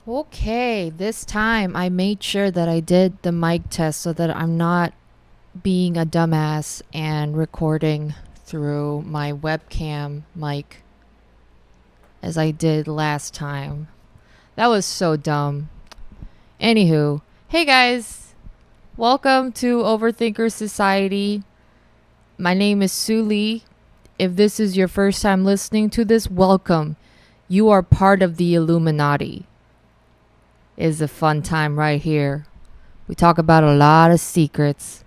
Okay, this time I made sure that I did the mic test so that I'm not being a dumbass and recording through my webcam mic as I did last time. That was so dumb. Anywho, hey guys, welcome to Overthinkers Society. My name is Sue Lee. If this is your first time listening to this, welcome. You are part of the Illuminati. Is a fun time right here. We talk about a lot of secrets.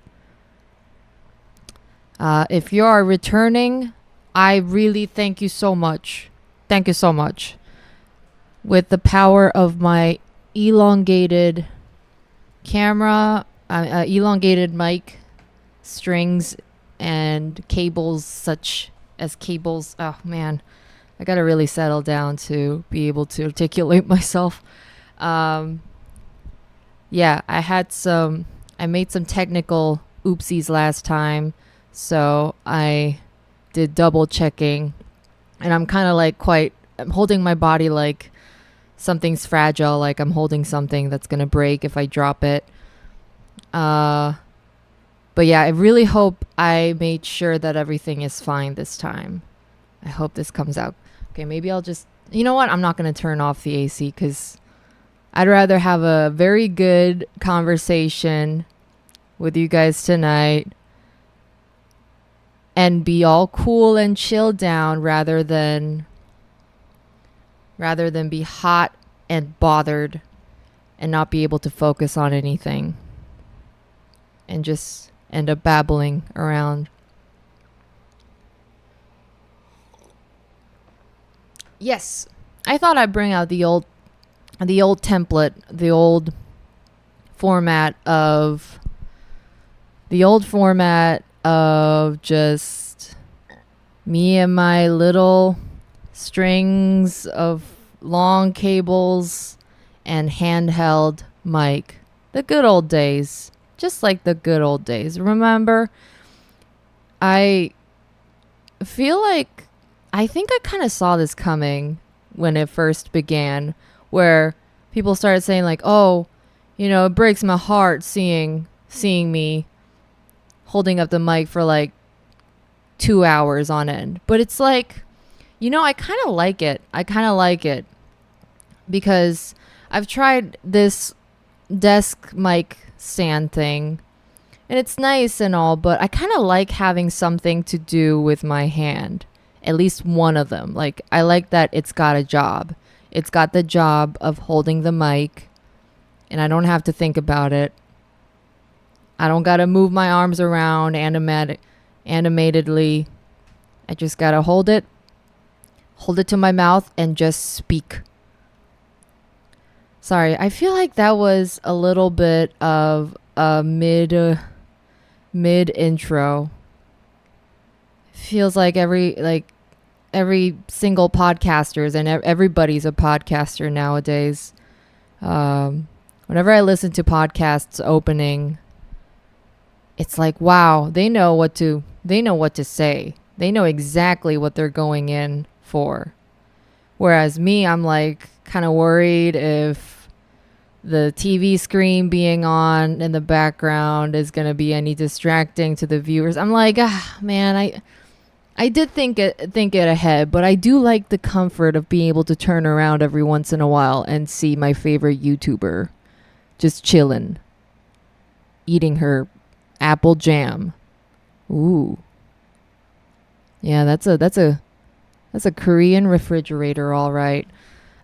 If you are returning, I really thank you so much. Thank you so much. With the power of my elongated camera, elongated mic, strings, and cables, such as cables. Oh man, I gotta really settle down to be able to articulate myself. Um, yeah, I made some technical oopsies last time, so I did double checking, and I'm kind of I'm holding my body like something's fragile, like I'm holding something that's gonna break if I drop it. Uh, but yeah, I really hope I made sure that everything is fine this time. I hope this comes out. Okay, maybe I'll just, you know what? I'm not gonna turn off the AC because I'd rather have a very good conversation with you guys tonight and be all cool and chill down rather than be hot and bothered and not be able to focus on anything and just end up babbling around. Yes, I thought I'd bring out the old template, the old format of just me and my little strings of long cables and handheld mic. The good old days. Just like the good old days. Remember? I feel like I think I kind of saw this coming when it first began, where people started saying like, "Oh, it breaks my heart seeing me holding up the mic for like 2 hours on end." But it's like, I kind of like it. I kind of like it because I've tried this desk mic stand thing and it's nice and all, but I kind of like having something to do with my hand. At least one of them. Like, I like that it's got a job. It's got the job of holding the mic, and I don't have to think about it. I don't got to move my arms around animatedly. I just got to hold it to my mouth, and just speak. Sorry, I feel like that was a little bit of a mid intro. Feels like every single podcasters and everybody's a podcaster nowadays. Whenever I listen to podcasts opening, it's like, wow, they know what to say. They know exactly what they're going in for. Whereas me, I'm like kind of worried if the TV screen being on in the background is going to be any distracting to the viewers. I'm like, man, I did think it ahead, but I do like the comfort of being able to turn around every once in a while and see my favorite YouTuber just chilling, eating her apple jam. Ooh. Yeah, that's a Korean refrigerator, all right.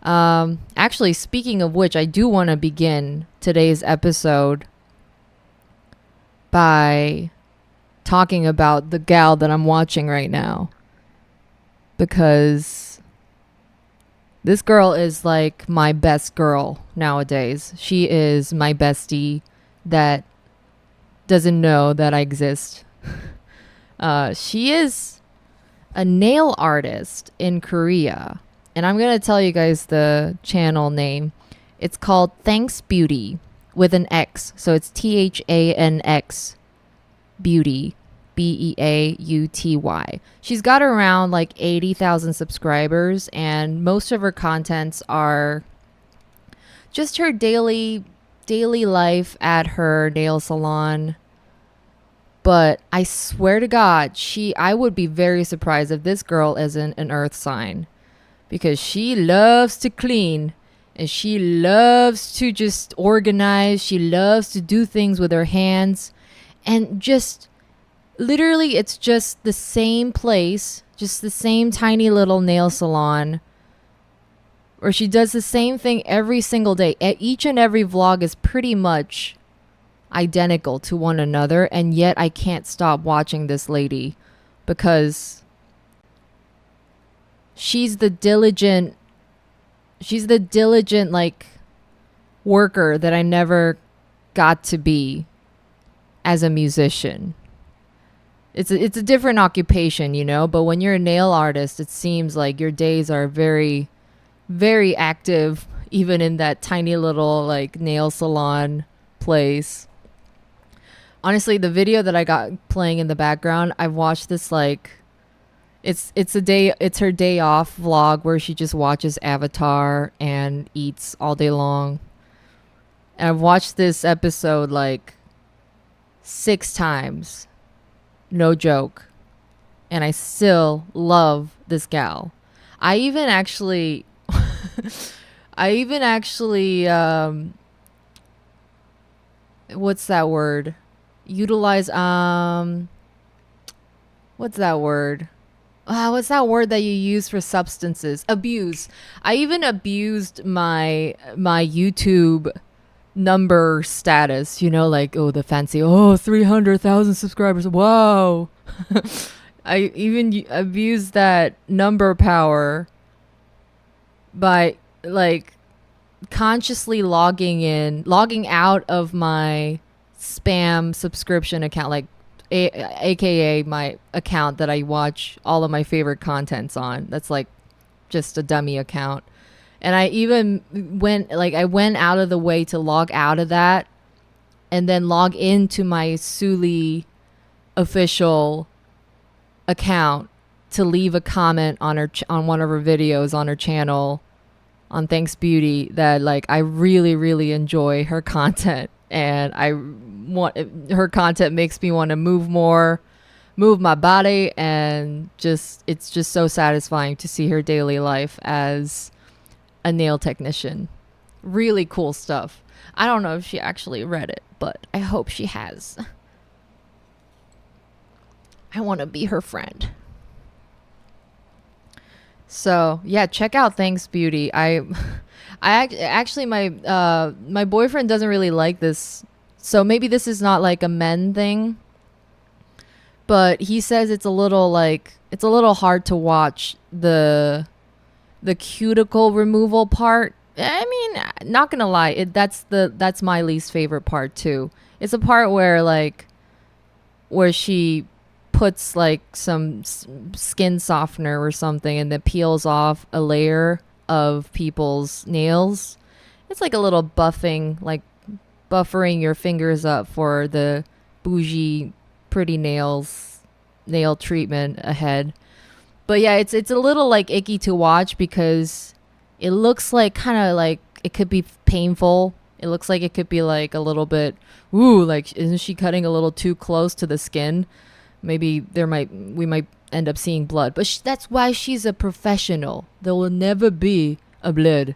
Actually, speaking of which, I do want to begin today's episode by talking about the gal that I'm watching right now, because this girl is like my best girl nowadays. She is my bestie that doesn't know that I exist. She is a nail artist in Korea, and I'm going to tell you guys the channel name. It's called Thanks Beauty with an X. So it's THANX Beauty, BEAUTY. She's got around like 80,000 subscribers, and most of her contents are just her daily life at her nail salon. But I swear to God, I would be very surprised if this girl isn't an earth sign, because she loves to clean and she loves to just organize. She loves to do things with her hands, and just literally it's just the same place, just the same tiny little nail salon, or she does the same thing every single day. Each and every vlog is pretty much identical to one another, and yet I can't stop watching this lady because she's the diligent like worker that I never got to be as a musician. It's a different occupation, you know, but when you're a nail artist, it seems like your days are very, very active, even in that tiny little like nail salon place. Honestly, the video that I got playing in the background, I've watched this like it's her day off vlog where she just watches Avatar and eats all day long. And I've watched this episode like 6 times. No joke. And I still love this gal. I even actually what's that word? Utilize what's that word? What's that word that you use for substances? Abuse. I even abused my YouTube number status, you know, like, oh, the fancy, 300,000 subscribers, wow. I even abused that number power by like consciously logging out of my spam subscription account, like aka my account that I watch all of my favorite contents on. That's like just a dummy account. And I even went out of the way to log out of that and then log into my Suli official account to leave a comment on on one of her videos on her channel on Thanks Beauty, that like I really, really enjoy her content, and her content makes me want to move my body, and it's just so satisfying to see her daily life as a nail technician. Really cool stuff. I don't know if she actually read it, but I hope she has. I want to be her friend. So yeah, check out Thanks Beauty. Actually my boyfriend doesn't really like this, so maybe this is not like a men thing, but he says it's a little hard to watch the cuticle removal part. I mean, not gonna lie, that's my least favorite part too. It's a part where she puts like some skin softener or something and then peels off a layer of people's nails. It's like a little buffering your fingers up for the bougie pretty nail treatment ahead. But yeah, it's a little like icky to watch because it looks like kind of like it could be painful. It looks like it could be like a little bit, like, isn't she cutting a little too close to the skin? Maybe we might end up seeing blood, but that's why she's a professional. There will never be a blood.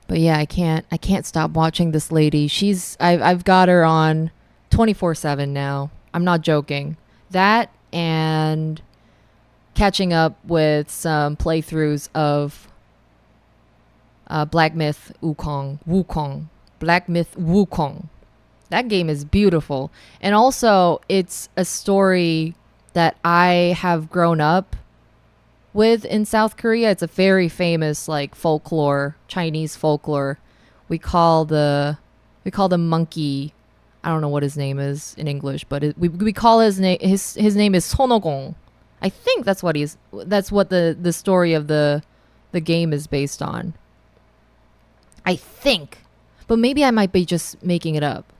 But yeah, I can't stop watching this lady. I've got her on 24/7 now. I'm not joking. That and catching up with some playthroughs of Black Myth Wukong. Black Myth Wukong. That game is beautiful. And also, it's a story that I have grown up with in South Korea. It's a very famous like folklore, Chinese folklore. We call the monkey, I don't know what his name is in English, but we call his name is Sonogong. I think that's what the story of the game is based on. I think. But maybe I might be just making it up.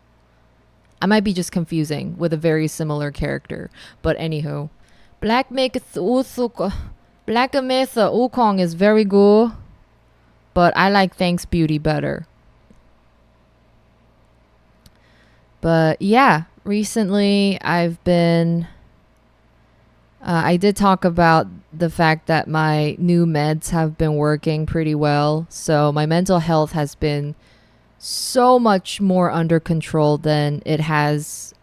I might be just confusing with a very similar character. But anywho, Black Myth Wukong is very good. but I like Thanks Beauty better. But yeah, recently I've been. I did talk about the fact that my new meds have been working pretty well. So my mental health has been so much more under control than it has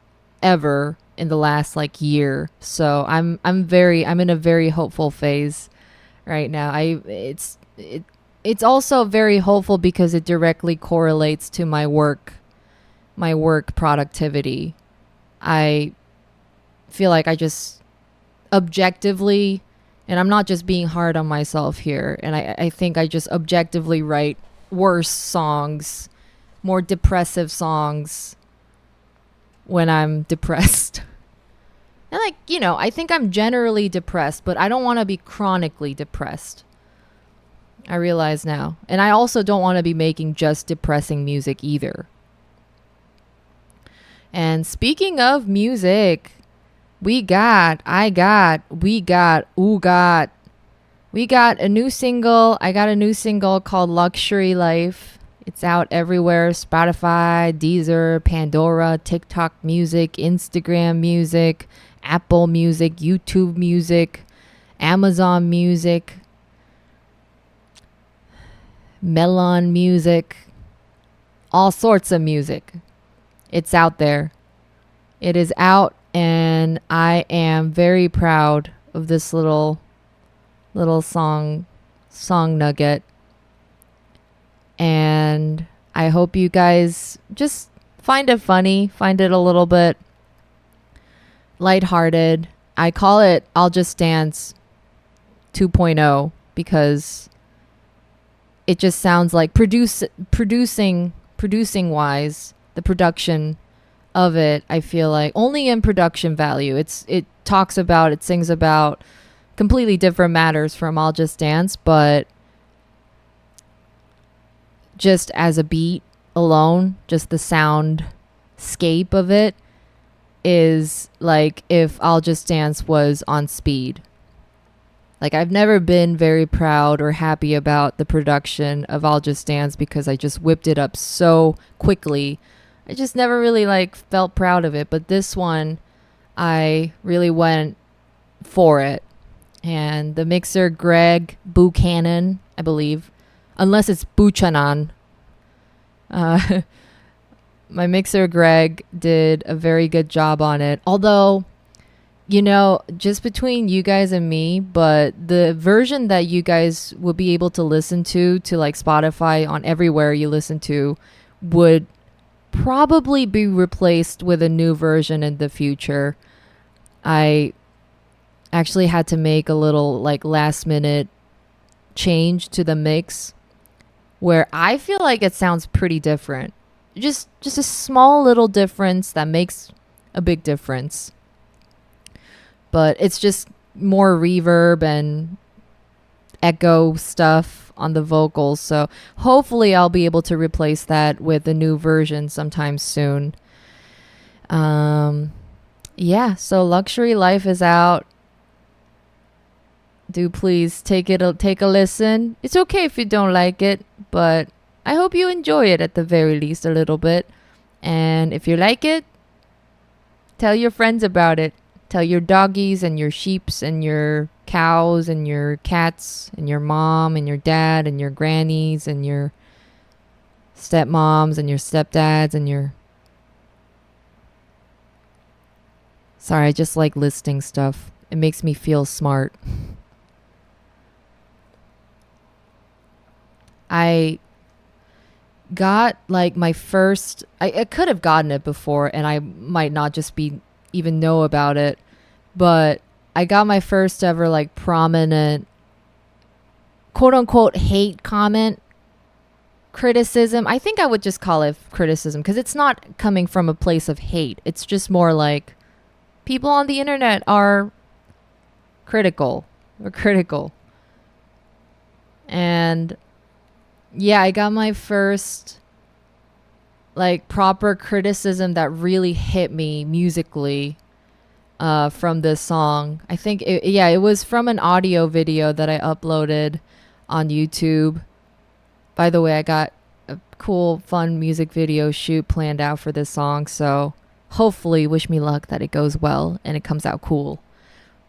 ever in the last like year. So I'm in a very hopeful phase right now. It's also very hopeful because it directly correlates to my work productivity. I feel like I just objectively, and I'm not just being hard on myself here, and I think I just objectively write worse songs, more depressive songs when I'm depressed. And like, I think I'm generally depressed, but I don't want to be chronically depressed. I realize now. And I also don't want to be making just depressing music either. And speaking of music, we got a new single. I got a new single called Luxury Life. It's out everywhere: Spotify, Deezer, Pandora, TikTok Music, Instagram Music, Apple Music, YouTube Music, Amazon Music, Melon Music, all sorts of music. It's out there. It is out, and I am very proud of this little song nugget. And I hope you guys just find it funny, find it a little bit lighthearted. I call it I'll Just Dance 2.0 because it just sounds like producing wise, the production of it, I feel like only in production value. It sings about completely different matters from I'll Just Dance, but just as a beat alone, just the soundscape of it is like if I'll Just Dance was on speed. Like, I've never been very proud or happy about the production of I'll Just Dance because I just whipped it up so quickly. I just never really felt proud of it. But this one, I really went for it. And the mixer, Greg Buchanan, I believe, unless it's Buchanan. My mixer, Greg, did a very good job on it. Although, just between you guys and me, but the version that you guys would be able to listen to Spotify on everywhere you listen to would probably be replaced with a new version in the future. I actually had to make a little last minute change to the mix where I feel like it sounds pretty different. Just a small little difference that makes a big difference. But it's just more reverb and echo stuff on the vocals. So hopefully I'll be able to replace that with a new version sometime soon. Yeah, so Luxury Life is out. Do please take a listen. It's okay if you don't like it, but I hope you enjoy it at the very least a little bit. And if you like it, tell your friends about it. Tell your doggies and your sheeps and your cows and your cats and your mom and your dad and your grannies and your stepmoms and your stepdads and your... Sorry, I just like listing stuff. It makes me feel smart. I got my first... I could have gotten it before and I might not just even know about it, but I got my first ever prominent quote unquote hate comment, criticism. I think I would just call it criticism because it's not coming from a place of hate. It's just more like people on the internet are critical. And yeah, I got my first proper criticism that really hit me musically from this song. I think it was from an audio video that I uploaded on YouTube. by the way, I got a cool, fun music video shoot planned out for this song. So hopefully, wish me luck that it goes well and it comes out cool.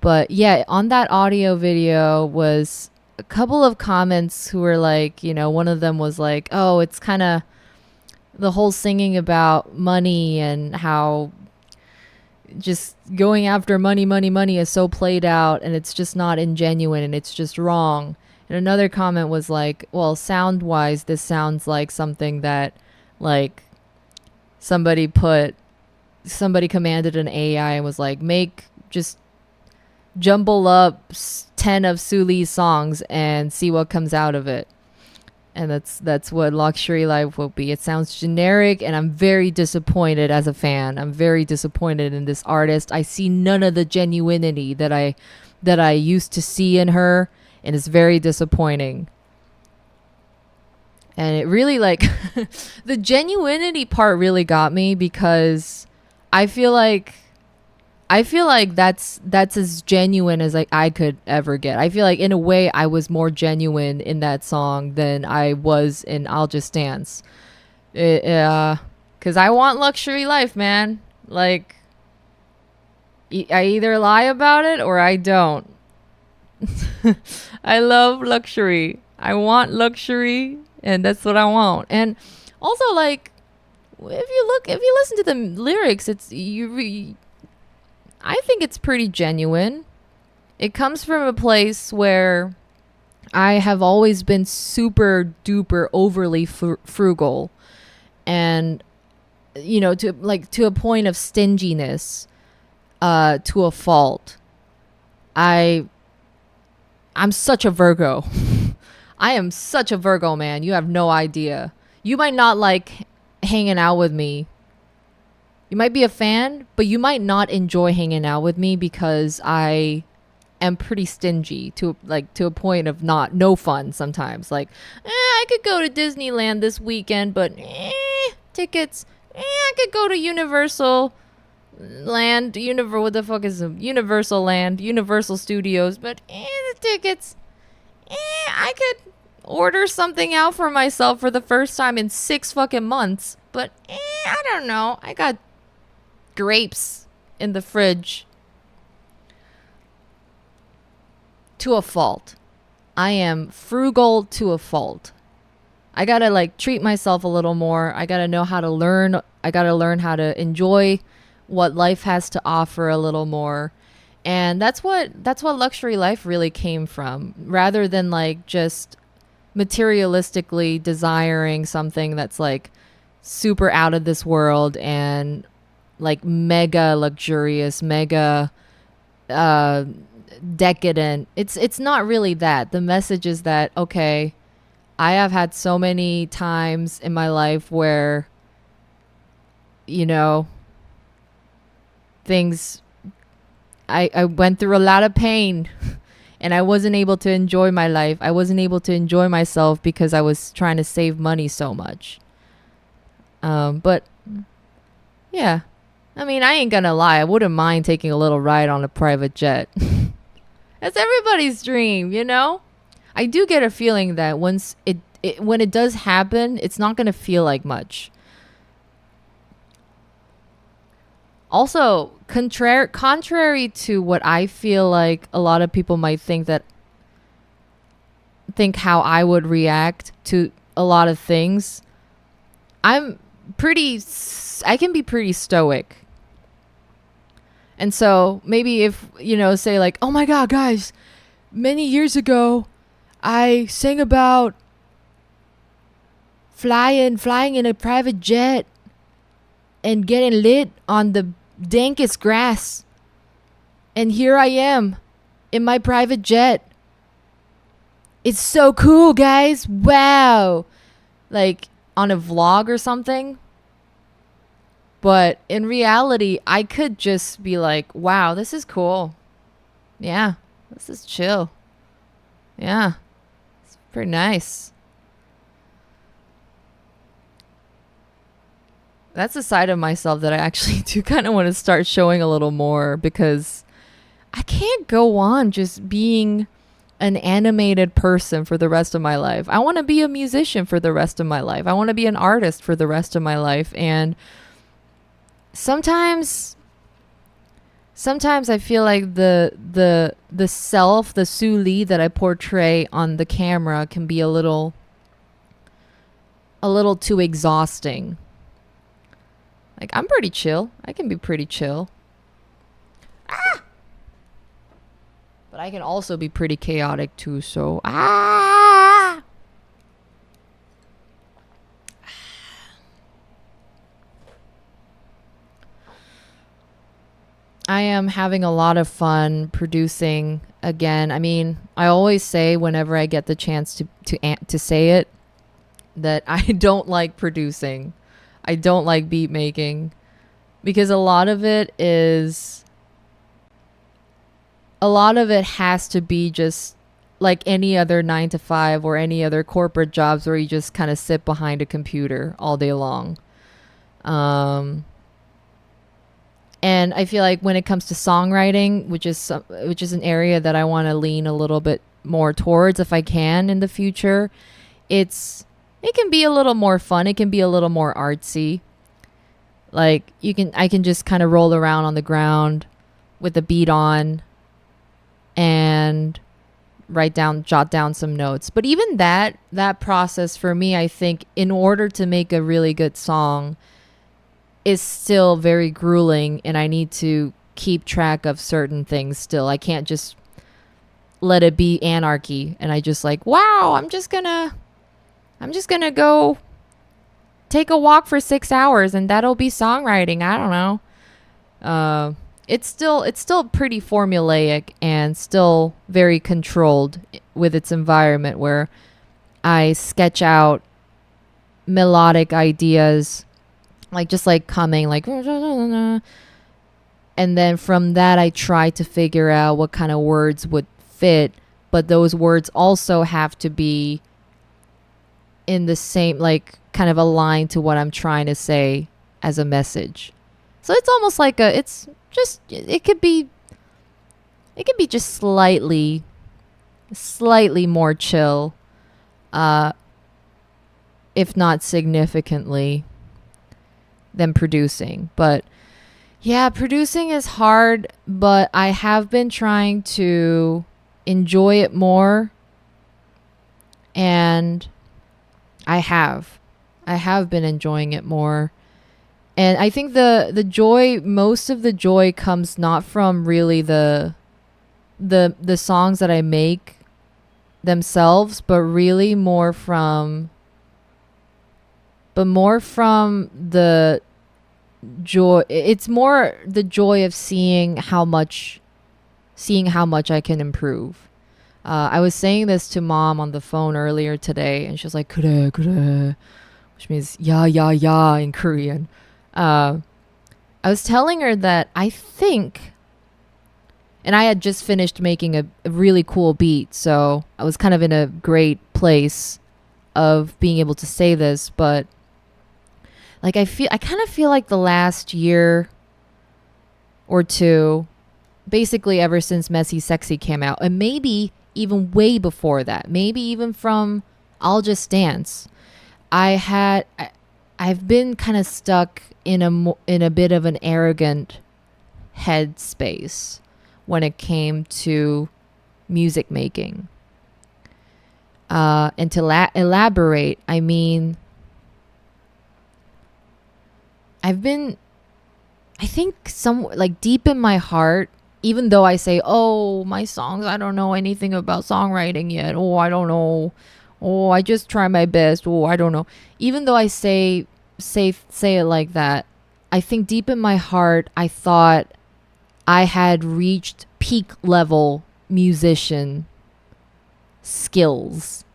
But yeah, on that audio video was a couple of comments who were like, one of them was like, oh, it's kind of the whole singing about money and how just going after money, money, money is so played out and it's just not ingenuine and it's just wrong. And another comment was like, well, sound wise, this sounds like something that like somebody commanded an AI and was like, just jumble up 10 of Suli's songs and see what comes out of it. And that's what Luxury Life will be. It sounds generic, and I'm very disappointed as a fan. I'm very disappointed in this artist. I see none of the genuinity that I used to see in her, and it's very disappointing. And it really like the genuinity part really got me because I feel like that's as genuine as I could ever get. I feel like in a way I was more genuine in that song than I was in I'll Just Dance. Cause I want luxury life, man. Like I either lie about it or I don't. I love luxury. I want luxury, and that's what I want. And also, like, if you listen to the lyrics, I think it's pretty genuine. It comes from a place where I have always been super duper overly frugal, and to a point of stinginess, to a fault. I'm such a Virgo. I am such a Virgo, man. You have no idea. You might not like hanging out with me. You might be a fan, but you might not enjoy hanging out with me because I am pretty stingy to a point of no fun sometimes. Like, I could go to Disneyland this weekend, but tickets. I could go to Universal Land. What the fuck is Universal Land? Universal Studios, but the tickets. I could order something out for myself for the first time in 6 fucking months, but I don't know. I got grapes in the fridge. To a fault. I am frugal to a fault. I gotta treat myself a little more. I gotta know how to learn. I gotta learn how to enjoy what life has to offer a little more. And that's what luxury life really came from, rather than just materialistically desiring something that's super out of this world and mega luxurious, mega decadent. It's not really that. The message is that, okay, I have had so many times in my life where things I went through a lot of pain and I wasn't able to enjoy my life. I wasn't able to enjoy myself because I was trying to save money so much. But yeah, I mean, I ain't gonna lie. I wouldn't mind taking a little ride on a private jet. That's everybody's dream, I do get a feeling that once when it does happen, it's not gonna feel like much. Also, contrary to what I feel like a lot of people might think how I would react to a lot of things, I can be pretty stoic. And so maybe if, say oh my God, guys, many years ago, I sang about flying in a private jet and getting lit on the dankest grass. And here I am in my private jet. It's so cool, guys. Wow. On a vlog or something. But in reality, I could just be wow, this is cool. Yeah, this is chill. Yeah, it's pretty nice. That's a side of myself that I actually do kind of want to start showing a little more, because I can't go on just being an animated person for the rest of my life. I want to be a musician for the rest of my life. I want to be an artist for the rest of my life. And sometimes I feel like the self, the Sue Lee that I portray on the camera can be a little too exhausting. Like, I'm pretty chill. I can be pretty chill. But I can also be pretty chaotic too, so I am having a lot of fun producing again. I mean, I always say whenever I get the chance to say it that I don't like producing. I don't like beat making because a lot of it has to be just like any other 9 to 5 or any other corporate jobs where you just kind of sit behind a computer all day long. And I feel like when it comes to songwriting, which is an area that I want to lean a little bit more towards if I can in the future, it can be a little more fun. It can be a little more artsy. Like I can just kind of roll around on the ground with the beat on and jot down some notes. But even that process for me, I think in order to make a really good song is still very grueling, and I need to keep track of certain things still. I can't just let it be anarchy and I just like, wow, I'm just gonna go take a walk for 6 hours and that'll be songwriting. I don't know. It's still pretty formulaic and still very controlled with its environment, where I sketch out melodic ideas, like just like coming like, and then from that I try to figure out what kind of words would fit, but those words also have to be in the same, like kind of aligned to what I'm trying to say as a message. So it's almost like it could be just slightly more chill, if not significantly, than producing. But yeah, producing is hard, but I have been trying to enjoy it more, and I have been enjoying it more. And I think the joy, most of the joy comes not from really the songs that I make themselves, but really more from the joy. It's more the joy of seeing how much I can improve. I was saying this to Mom on the phone earlier today, and she was like, "그래, 그래," which means "yeah, yeah, yeah" in Korean. I was telling her that I think, and I had just finished making a really cool beat, so I was kind of in a great place of being able to say this, but like I kind of feel like the last year or two, basically ever since Messy Sexy came out, and maybe even way before that, maybe even from I'll Just Dance, I've been kind of stuck in a bit of an arrogant headspace when it came to music making. And to elaborate, I mean, I think like deep in my heart, even though I say, oh, my songs, I don't know anything about songwriting yet. Oh, I don't know. Oh, I just try my best. Oh, I don't know. Even though I say it like that, I think deep in my heart, I thought I had reached peak level musician skills.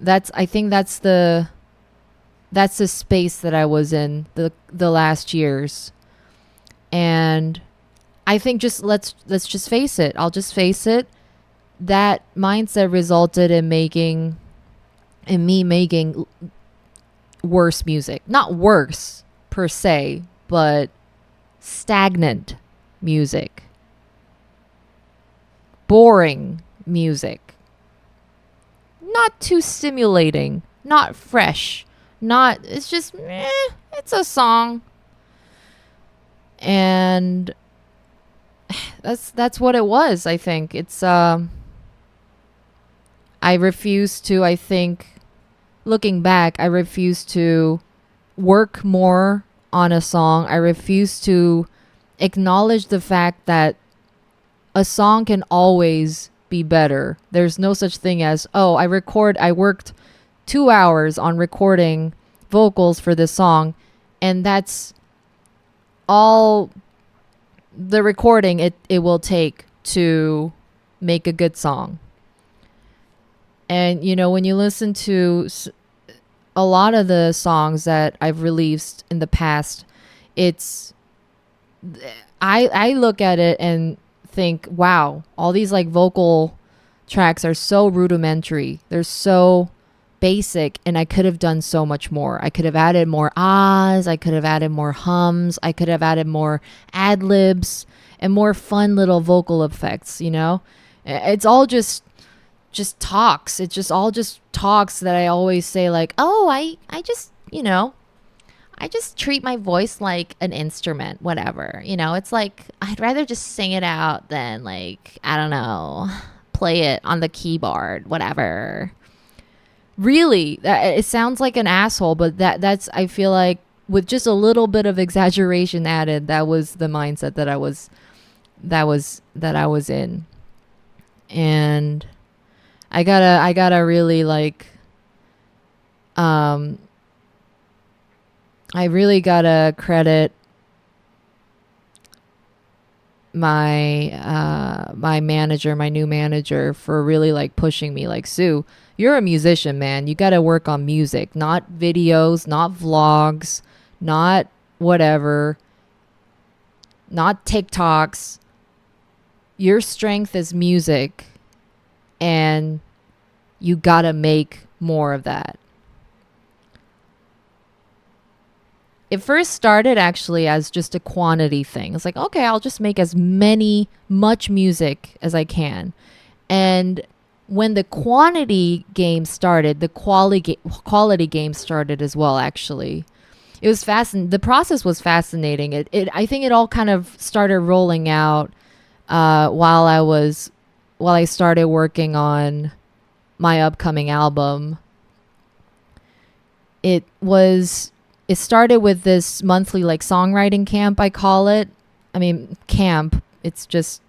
I think that's the space that I was in the last years. And I think let's just face it. I'll just face it. That mindset resulted in me making worse music. Not worse per se, but stagnant music. boring music. Not too stimulating, not fresh, not, it's just, it's a song. And that's what it was, I think. It's, I refuse to, I think, looking back, I refuse to work more on a song. I refuse to acknowledge the fact that a song can always be better. There's no such thing as, oh, I worked 2 hours on recording vocals for this song, and that's all the recording it will take to make a good song. And, you know, when you listen to a lot of the songs that I've released in the past, it's, I look at it and think, wow, all these like vocal tracks are so rudimentary. They're so basic, and I could have done so much more. I could have added more ahs, I could have added more hums, I could have added more ad libs and more fun little vocal effects, you know? It's all just talks. It's just all just talks that I always say, like, oh, I just, you know, I just treat my voice like an instrument, whatever. You know, it's like, I'd rather just sing it out than, like, I don't know, play it on the keyboard, whatever. Really, it sounds like an asshole, but that's, I feel like, with just a little bit of exaggeration added, that was the mindset that I was in. And I gotta really, like, I really gotta credit my manager, my new manager, for really, like, pushing me, like, Sue, you're a musician, man. You gotta work on music, not videos, not vlogs, not whatever, not TikToks. Your strength is music, and you gotta make more of that. It first started actually as just a quantity thing. It's like, okay, I'll just make much music as I can. And when the quantity game started, the quality game started as well, actually. It was fascinating. The process was fascinating. I think it all kind of started rolling out while I started working on my upcoming album. It started with this monthly, like, songwriting camp, I call it. I mean, camp, it's just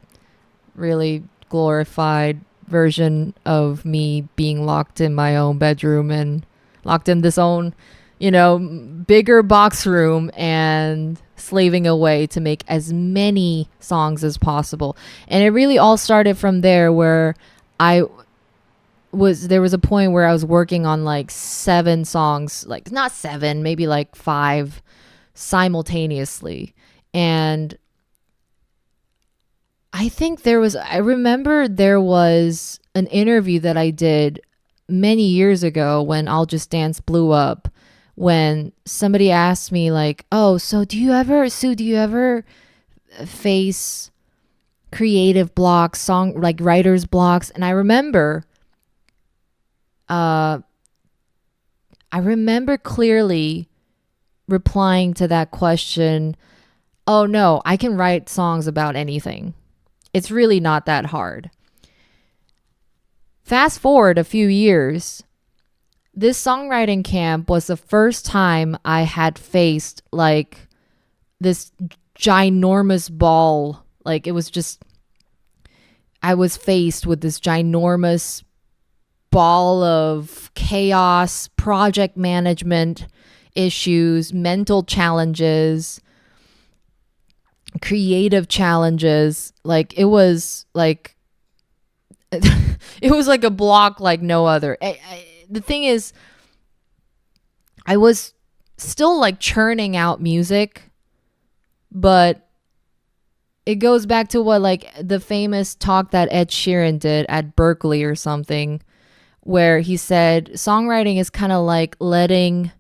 really glorified version of me being locked in my own bedroom and locked in this own, you know, bigger box room and slaving away to make as many songs as possible. And it really all started from there, where there was a point where I was working on like 7 songs, like not 7, maybe like 5 simultaneously. And I remember there was an interview that I did many years ago when I'll Just Dance blew up, when somebody asked me, like, oh, so do you ever face creative blocks, like writer's blocks? And I remember clearly replying to that question, oh no, I can write songs about anything. It's really not that hard. Fast forward a few years, this songwriting camp was the first time I had faced like this ginormous ball. Like, it was just, I was faced with this ginormous ball of chaos, project management issues, mental challenges, creative challenges. Like, it was like it was like a block like no other. The thing is, I was still like churning out music, but it goes back to what, like, the famous talk that Ed Sheeran did at Berkeley or something, where he said songwriting is kind of like letting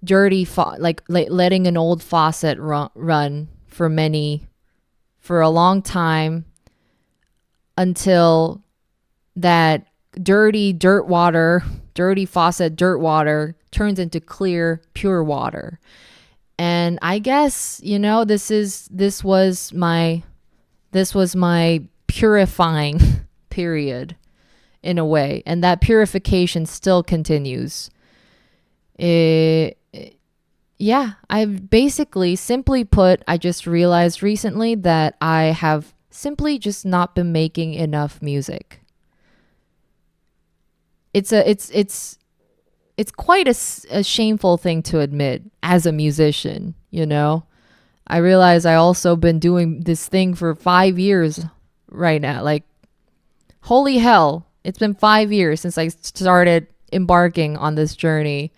letting an old faucet run for a long time until that dirty faucet dirt water turns into clear, pure water. And I guess, this was my purifying period in a way. And that purification still continues. Yeah, I've basically, simply put, I just realized recently that I have simply just not been making enough music. It's quite a shameful thing to admit as a musician, I realize I also been doing this thing for 5 years right now. Like, holy hell, it's been 5 years since I started embarking on this journey.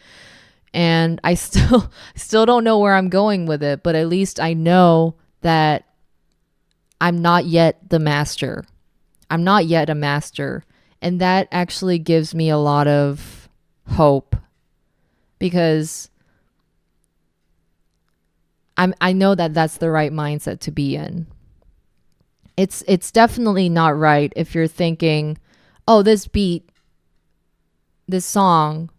And I still don't know where I'm going with it, but at least I know that I'm not yet the master. I'm not yet a master. And that actually gives me a lot of hope, because I know that that's the right mindset to be in. It's definitely not right if you're thinking, oh, this beat, this song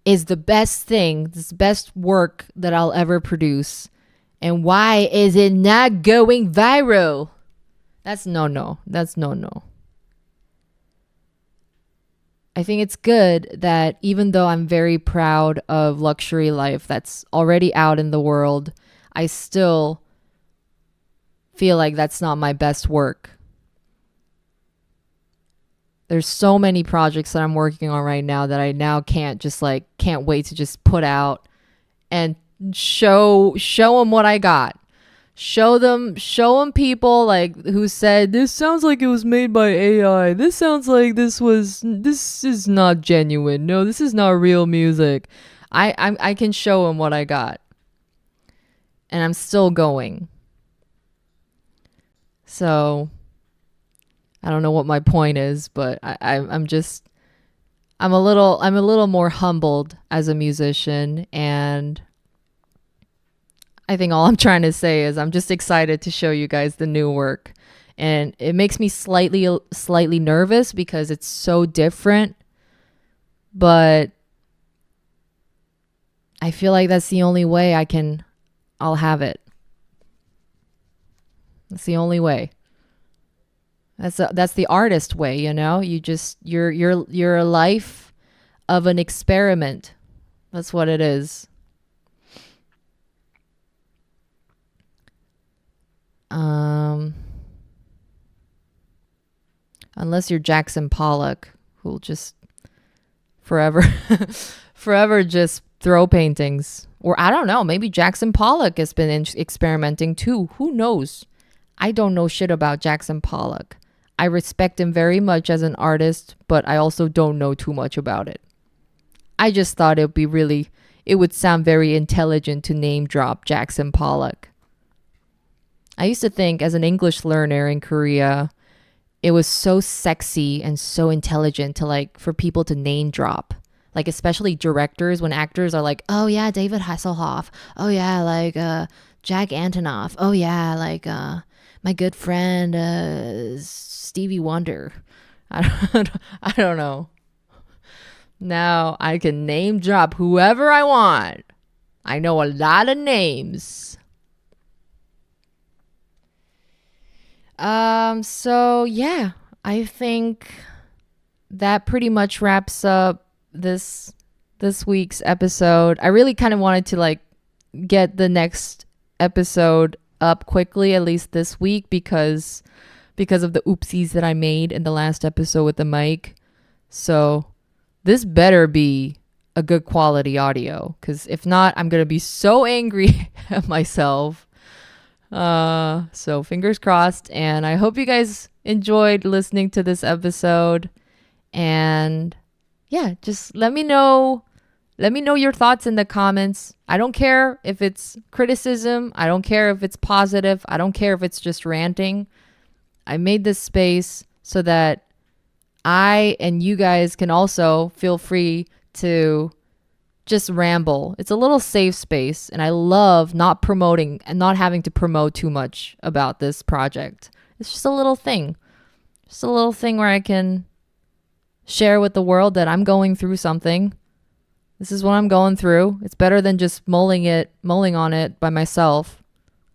is the best thing, this best work that I'll ever produce. And why is it not going viral? That's no. That's no. I think it's good that even though I'm very proud of Luxury Life that's already out in the world, I still feel like that's not my best work. There's so many projects that I'm working on right now that I now can't wait to just put out and show them what I got. Show them people like who said, this sounds like it was made by AI. This sounds like this is not genuine. No, this is not real music. I can show them what I got. And I'm still going. So I don't know what my point is, but I'm a little more humbled as a musician, and I think all I'm trying to say is I'm just excited to show you guys the new work. And it makes me slightly nervous because it's so different, but I feel like that's the only way I'll have it. That's the only way. That's the artist way, you're a life of an experiment. That's what it is. Unless you're Jackson Pollock, who'll just forever just throw paintings. Or I don't know, maybe Jackson Pollock has been experimenting too. Who knows? I don't know shit about Jackson Pollock. I respect him very much as an artist, but I also don't know too much about it. I just thought it would sound very intelligent to name drop Jackson Pollock. I used to think as an English learner in Korea, it was so sexy and so intelligent for people to name drop. Like, especially directors, when actors are like, oh yeah, David Hasselhoff. Oh yeah, Jack Antonoff. Oh yeah, my good friend, Stevie Wonder. I don't know. Now I can name drop whoever I want. I know a lot of names. So yeah, I think that pretty much wraps up this week's episode. I really kind of wanted to get the next episode up quickly, at least this week, because of the oopsies that I made in the last episode with the mic. So this better be a good quality audio, because if not, I'm gonna be so angry at myself. So fingers crossed, and I hope you guys enjoyed listening to this episode. And yeah, just let me know your thoughts in the comments. I don't care if it's criticism. I don't care if it's positive. I don't care if it's just ranting. I made this space so that I and you guys can also feel free to just ramble. It's a little safe space, and I love not promoting and not having to promote too much about this project. It's just a little thing. Just a little thing where I can share with the world that I'm going through something. This is what I'm going through. It's better than just mulling on it by myself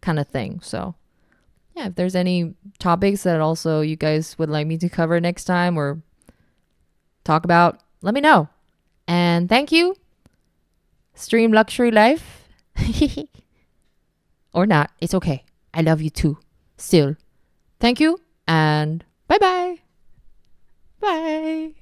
kind of thing. So yeah, if there's any topics that also you guys would like me to cover next time or talk about, let me know. And thank you. Stream Luxury Life. Or not. It's okay. I love you too. Still. Thank you and bye-bye. Bye.